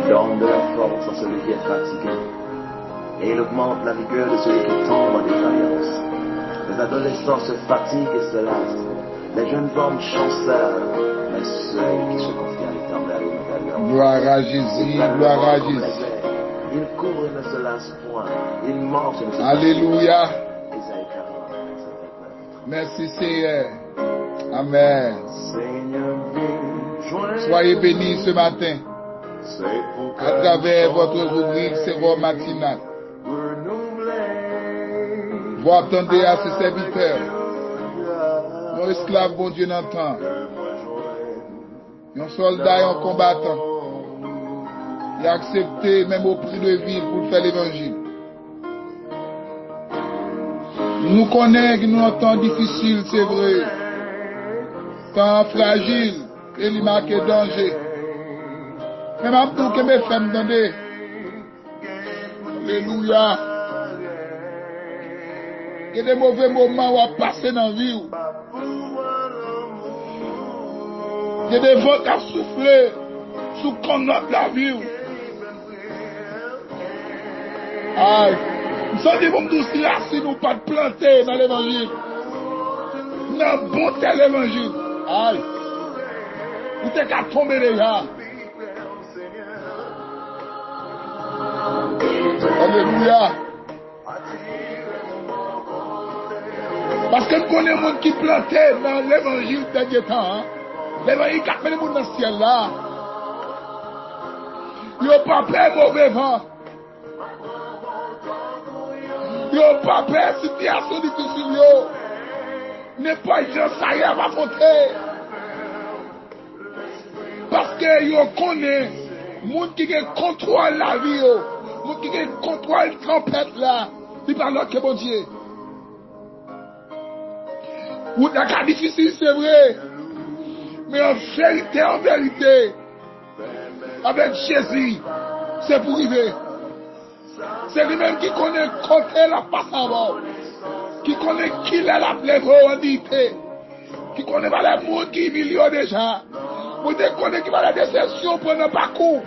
donne de la force à celui qui est fatigué. Et il augmente la vigueur de celui qui tombe en défaillance. Les adolescents se fatiguent et se lassent. Les jeunes hommes chancellent. Mais ceux qui se confient à l'Éternel renouvellent leur force. Gloire à Jésus, gloire à Jésus. Ils courent et ne se lassent point. Ils marchent et ne se lassent Alléluia. point. Isaïe 40, verset 29. Merci Seigneur. Amen. Seigneur, Soyez bénis ce matin à travers votre rubrique Sérum matinal. Vous attendez à ce serviteur. Nos esclaves, bon Dieu, n'entend. Un soldat et un combattant. Il a accepté même au prix de vie pour faire l'évangile. Nous connaissons que nous un temps difficile, c'est vrai. Temps fragile et il marque danger. Mais même pour que mes femmes entendent. Alléluia. Il y a des mauvais moments où on passe dans la vie. Il y a des vents qui ont soufflé sous connote la vie. Aïe. Nous sommes des bons douces là si nous pas planter dans l'évangile. Dans bon tel évangile. Aïe. Vous êtes qu'à tomber déjà. Alléluia. Parce que nous connaissons les gens qui plantaient dans l'évangile dernier temps. Hein? L'évangile qui a fait les gens dans le ciel là. Ils n'ont pas peur mauvais vent. Ils n'ont pas peur de situation difficile. N'importe quel ça y est, va affronter. Parce que ils connaissent les gens qui contrôlent la vie. Les gens qui contrôlent la tempête là. Ils parlent que bon Dieu. Ou la cas difficile, c'est vrai. Mais en vérité, avec Jésus, c'est pour arriver. C'est lui-même qui connaît côté la passe avant. Qui connaît qui est la plévondité. Qui connaît pas les mots qui millions déjà. Vous connaissez qui va la déception pour ne pas coup.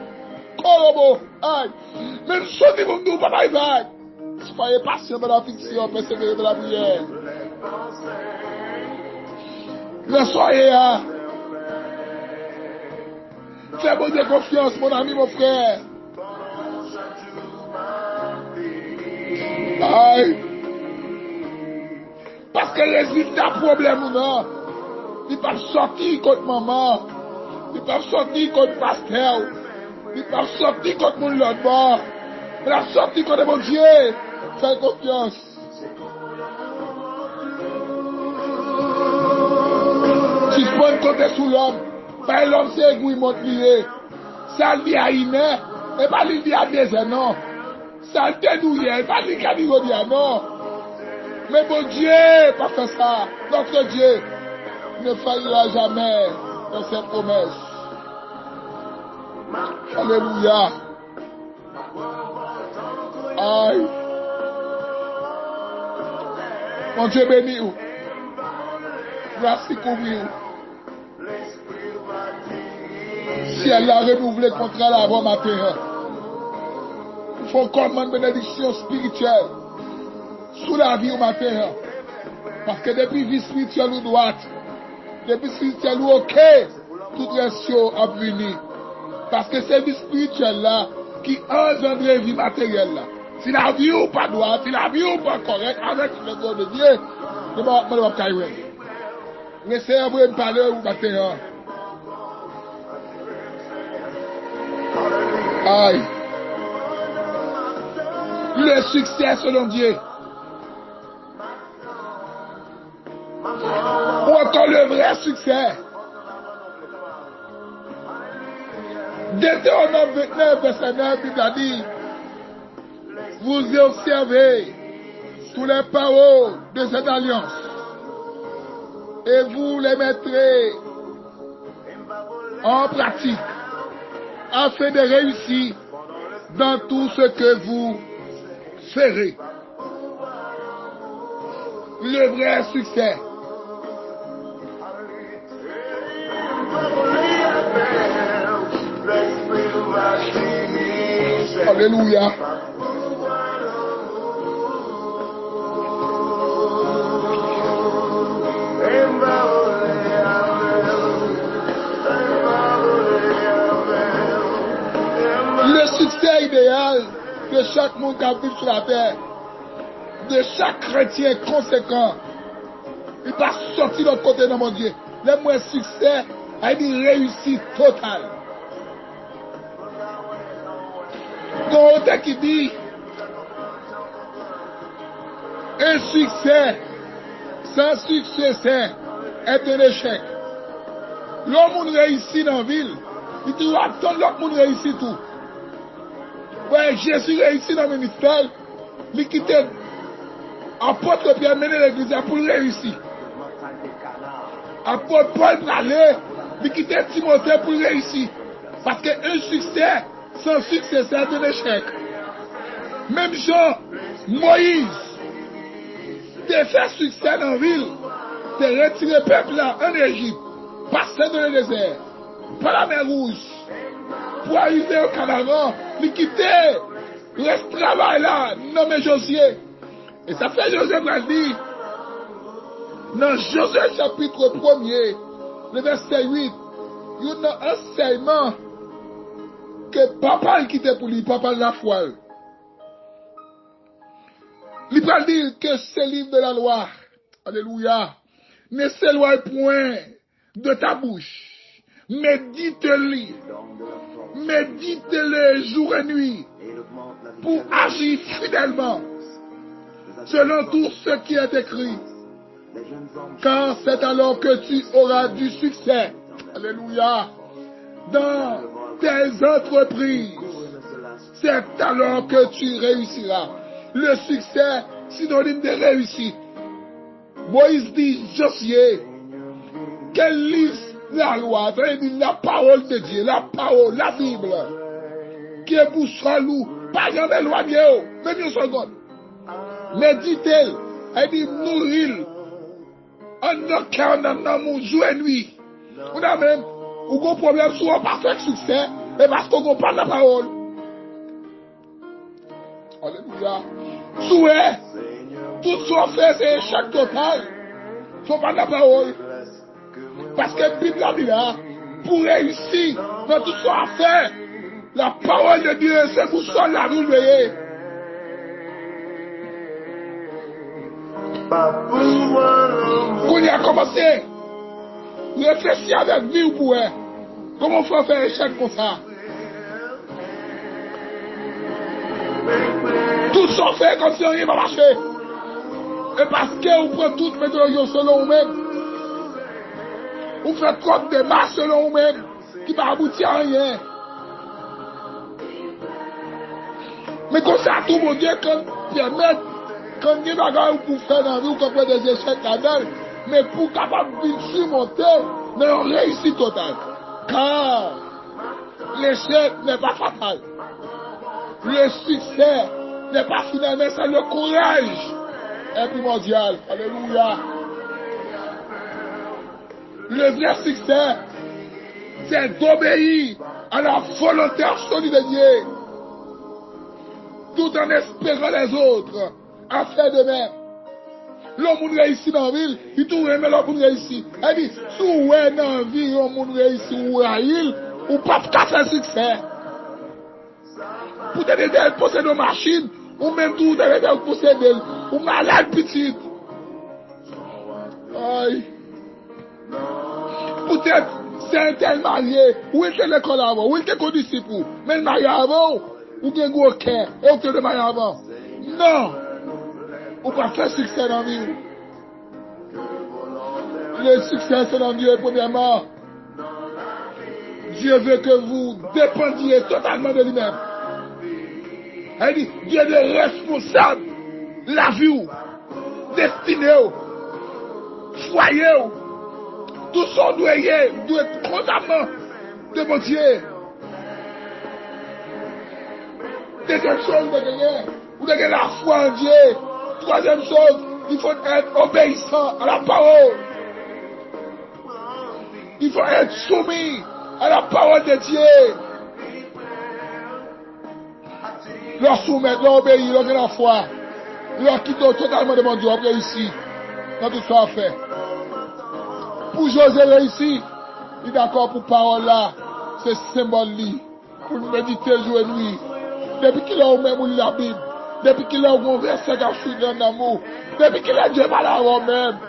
Korobo, aïe. Même si vous ne pouvez pas y aller. Soyez patient dans la fiction, persévérez dans la prière. Ne soyez là. Fais bon Dieu confiance, mon ami, mon frère. Aïe. Parce que le résultat problème, non. Ils peuvent sortir contre maman. Ils peuvent sortir contre pasteur. Ils peuvent sortir contre mon l'autre bord. Ils peuvent sortir contre mon Dieu. Fais confiance. Si je peux compter sous l'homme, pas l'homme c'est égoïste montré. Ça lui a iné, et pas lui a désert, non. Ça le dénouillé, pas lui a dit non. Mais mon Dieu, pas fait ça. Notre Dieu ne faillira jamais dans ses promesses. Alléluia. Aïe. Mon Dieu béni vous. Merci couvrir. Si elle a renouvelé le contrat là avant matin, il faut qu'on demande bénédiction spirituelle sous la vie au matin. Parce que depuis vie spirituelle ou droite, depuis spirituelle ou ok, tout ratio a venu. Parce que c'est vie spirituelle là qui engendre la vie matérielle là. Si la vie ou pas droite, si la vie ou pas correcte, avec le don de Dieu, je ne vais pas cailler. Laissez un peu me parler au matin. Aïe. Le succès selon Dieu. Ou encore le vrai succès. Deutéronome 29, verset 9, il a dit, vous observez tous les paroles de cette alliance et vous les mettrez en pratique afin de réussir dans tout ce que vous ferez. Le vrai succès. Alléluia. Le succès idéal de chaque monde qui vit sur la terre, de chaque chrétien conséquent, il va sortir de l'autre côté de mon Dieu. Le moins succès a une réussite totale. Donc, on qui dit un succès sans succès est un échec. L'homme réussit dans la ville, il dit attends l'autre monde réussit tout. Ouais, Jésus réussit dans le ministère, il quitte apôtre Pierre mener l'église pour réussir. Apôtre Paul Bralé, il quitte Timothée pour réussir. Parce qu'un succès sans succès, c'est un échec. Même Jean, Moïse, t'es fait succès dans la ville, t'es retiré le peuple là en Égypte, passer dans le désert, par la mer Rouge, pour arriver au Canaan, il quitter le travail là, nommé Josué. Et ça fait Josué m'a dit, dans Josué chapitre 1er, le verset 8, il y a un enseignement que papa il quittait pour lui, papa la foi. Il va dire que ce livre de la loi, alléluia, ne s'éloigne point de ta bouche. Médite-le jour et nuit pour agir fidèlement selon tout ce qui est écrit. Car c'est alors que tu auras du succès, alléluia, dans tes entreprises. C'est alors que tu réussiras. Le succès, synonyme de réussite. Moïse dit, Josué, qu'elle lise la loi, c'est-à-dire la parole de Dieu, la parole, la Bible, qui est pour soi loup, pas jamais éloigné, même une seconde. Médite-le, elle dit, nourrir, en nos cœurs, en amour, jour et nuit. On a même, ou qu'on problème sur un parfait succès, et parce qu'on comprend la parole. Alléluia. Souhait, tout ce qu'on fait, c'est échec total. Faut pas la parole. Parce que la Bible a dit là, pour réussir dans tout ce qu'on fait, la parole de Dieu, c'est pour ça la nous veiller. Quand il a commencé, réfléchir avec vie ou pour elle. Comment faut faire échec comme ça? Tout ce qu'on fait comme si rien ne va marcher. Et parce que vous prenez toutes méthodologies selon vous-même. Vous faites trop de démarches selon vous-même qui ne va aboutir à rien. Mais comme ça, tout mon Dieu, quand permettre, quand il y a des bagages pour faire dans la vie, ou qu'on fait des échecs là-dedans, mais pour capable de surmonter, mais on réussit total. Car l'échec n'est pas fatal. Le succès n'est pas final, mais c'est le courage est primordial. Alléluia. Le vrai succès, c'est d'obéir à la volonté absolue de Dieu, tout en espérant les autres à faire de même. L'homme réussit dans la ville, il trouve même l'homme réussit. Elle dit, si vous êtes dans la vie, l'homme réussit ou réussit, ou pas faire succès. Pour t'aider à posséder une machine, ou même tout t'aider à posséder, ou malade petite. Aïe. Peut-être c'est un tel marié, ou il était l'école avant, ou il était co-disciple, mais le marié avant, ou il a un gros cœur, et on te le marié avant. Non. Ou pas faire succès dans la vie. Le succès c'est dans Dieu, premièrement. Dieu veut que vous dépendiez totalement de lui-même. Elle dit, Dieu est responsable. La vie, destinée, foyer, tout son doit être constamment de mon Dieu. Deuxième chose de gagner, vous devez la foi en Dieu. Troisième chose, il faut être obéissant à la parole. Il faut être soumis à la parole de Dieu. leur soumettre, leur obéir, leur la foi, leur quitter totalement de mon Dieu, réussir dans tout ce qu'on fait. Pour José réussir, il est d'accord pour parole là, c'est symbole pour méditer jour et nuit. Depuis qu'il a même la Bible, depuis qu'il a un verset qui a fui dans l'amour, depuis qu'il a Dieu mal à même.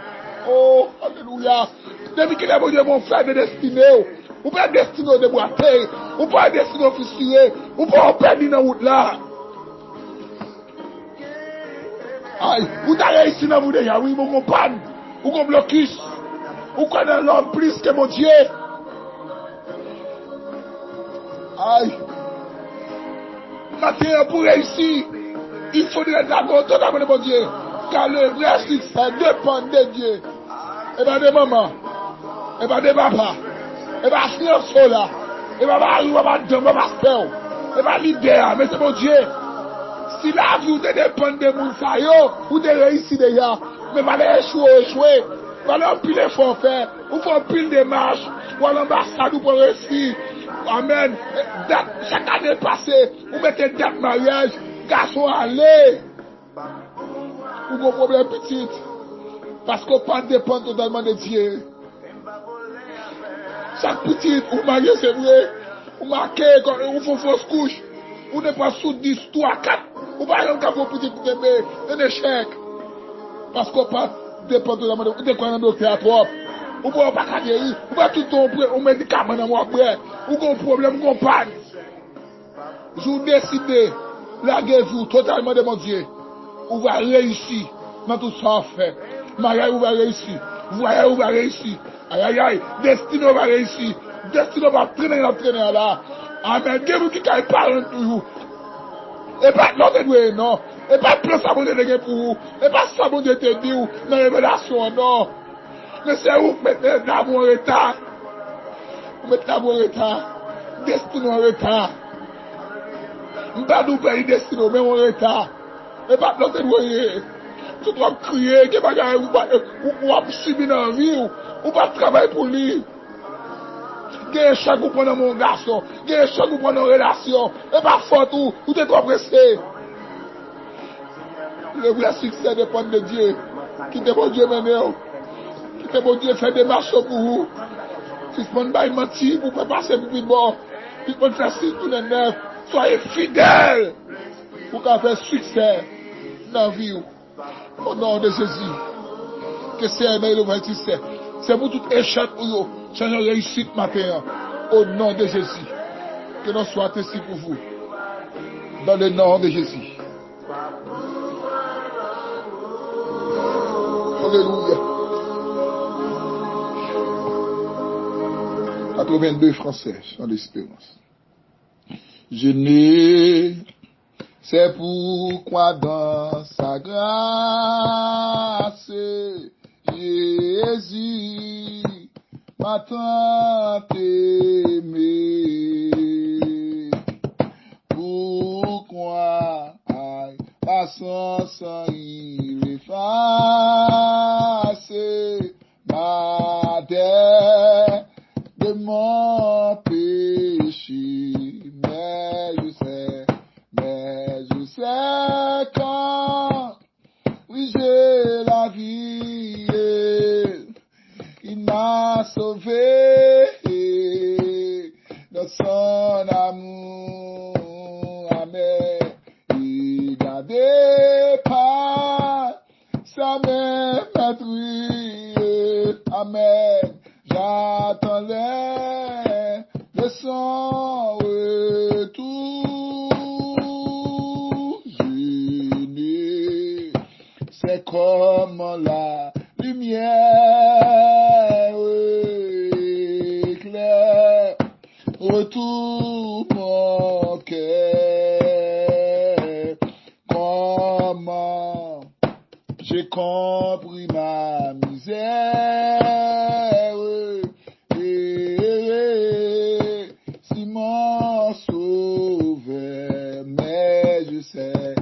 Oh, alléluia. Depuis qu'il a mon Dieu, mon frère de destinée, ou pas destiné de boiter, ou pas destiné de fissurer, ou pas perdre dans la route là. Aïe, vous avez réussi dans vous déjà, oui, vous comprenez, vous comme blocus, vous connaissez l'homme plus que mon Dieu. Aïe. Matin, pour réussir, il faudrait d'accord totalement de mon Dieu. Car le vrai succès dépend de Dieu. Et pas de maman. Et pas de papa. Et pas de science là. Et pas de mari, et pas de pasteur. Et pas de leader. Mais c'est mon Dieu. Si la vie dépend de mon saillot, vous devez réussir déjà. Mais pas d'échouer. Pas d'empile l'effort faire. Vous faites pile de marches. Ou à l'ambassade, vous pouvez réussir. Amen. Chaque année passée, vous mettez date mariage, garçon allez. Vous avez un problème petit. Parce qu'on ne pas dépendre totalement de Dieu. Chaque petit, vous mariez, c'est vrai. Vous marquez, vous faites fausse couche. Vous n'êtes pas sous 10, 3, 4. Vous n'avez pas vos petits pour aimer un échec. Parce qu'on ne pas dépendre totalement de Dieu. Vous êtes un docteur à trop. Vous ne pouvez pas guérir. Vous ne pouvez pas tout un médicament dans mon frère. Vous avez un problème, vous comprenez. Je vous décide, larguez-vous totalement de mon Dieu. Vous allez réussir dans tout ça en fait. Mariage, vous allez réussir. Voyage, vous allez réussir. Aïe, aïe, aïe. Destinée va réussir. Destinée va traîner là. Amen. Dieu vous qui est parent pour vous. Et pas l'autre doué, non. Et pas plus ça vous délégué pour vous. Et pas ça vous te dit dans la révélation, non. Mais c'est vous qui mettez l'amour en retard. Vous mettez l'amour en retard. Destinée en retard. M'pas nous payer destinée, mais en retard. Et pas l'autre doué. Tout va crier, que bagaille ou va subir dans la vie, ou pas travailler pour lui. Quel choc vous prenez mon garçon, quel choc vous prenez en relation, et pas faute ou t'es trop pressé. Le vrai succès dépend de Dieu. Quittez mon Dieu maintenant. Quittez mon Dieu faire des marches pour vous. Si vous ne pas mentir, vous pouvez passer pour le bon. Si vous faire 6 pour les 9, soyez fidèles pour qu'on fasse succès dans la vie. Au nom de Jésus, que c'est un le vrai succès. C'est pour tout échec pour vous. Change réussite matin. Au nom de Jésus. Que nous soit ainsi pour vous. Dans le nom de Jésus. Alléluia. 82 Français, sans l'espérance. Je n'ai. C'est pourquoi dans sa grâce, Jésus m'a tant aimé. Pourquoi passant sans il efface ma dette de mon péché, mais je sais quand, oui, j'ai la vie, il m'a sauvé dans son amour, amen. Il n'a pas sa main détruite, amen. J'attendais de son retour. C'est comme la lumière éclaire retourne mon cœur. Comment j'ai compris ma misère, si mon sauveur, mais je sais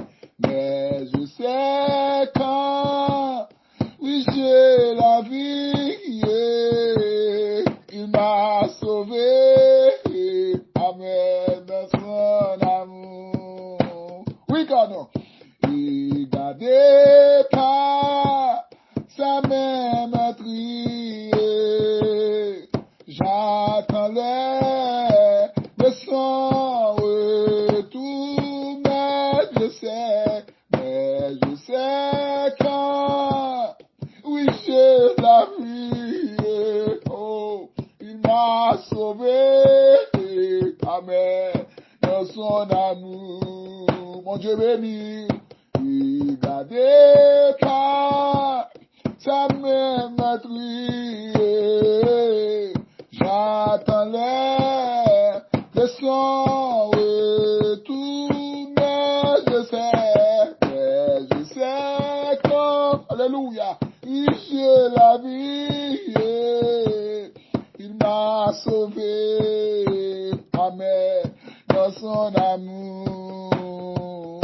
quand, oui, j'ai la vie, il m'a sauvé, amen, dans son amour. délicat, non. Et gardé par sa même trier. J'attends le son retour, mais je sais quand, oui, j'ai la vie, oh, il m'a sauvé, amen, dans son amour, mon Dieu béni, il gardé par sa même trier. J'attends le son retour, mais je sais quand, alléluia, il j'ai la vie, il m'a sauvé, amen, dans son amour,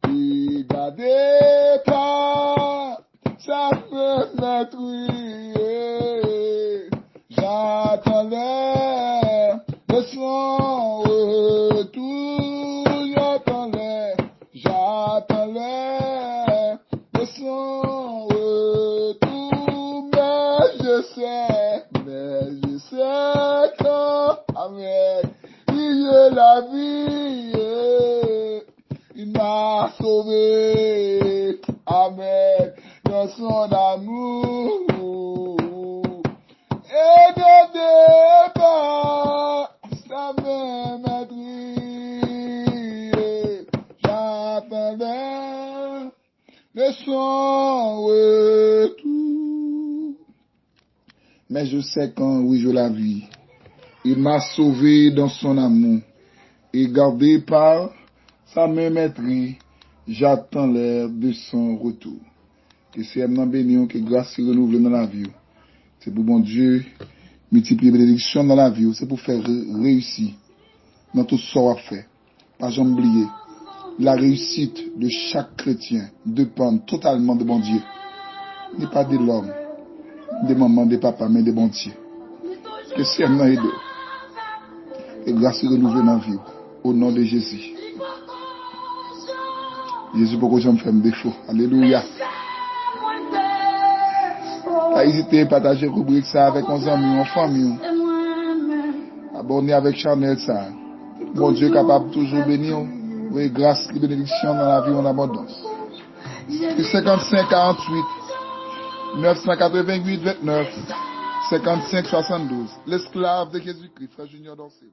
il gardé par sa fenêtre. J'attends le son retour, j'attends le son retour, mais je sais quand, amen, il est la vie, il m'a sauvé, amen, dans son amour. Et de départ, ça même adrien, j'attendais le son retour. Mais je sais quand, oui, je la vis, il m'a sauvé dans son amour, et gardé par sa même maîtrise, j'attends l'heure de son retour. Que c'est un béni, que grâce se renouvelle dans la vie. C'est pour bon Dieu multiplier les bénédictions dans la vie. C'est pour faire réussir dans tout ce qu'on a fait. Pas jamais oublier. La réussite de chaque chrétien dépend totalement de bon Dieu. N'est pas de l'homme, des mamans, des papas, mais de bon Dieu. Que c'est un aide. Et grâce renouvelée dans la vie. Au nom de Jésus. Jésus, pourquoi je me fais un défaut. Alléluia. Pas hésiter à partager la rubrique ça avec nos amis, en famille. Abonnez avec Chanel ça. Bon Dieu capable toujours bénir. Oui, grâce et bénédiction dans la vie en abondance. 55 48 988 29 55 72. L'esclave de Jésus-Christ, Frère Junior Dansé.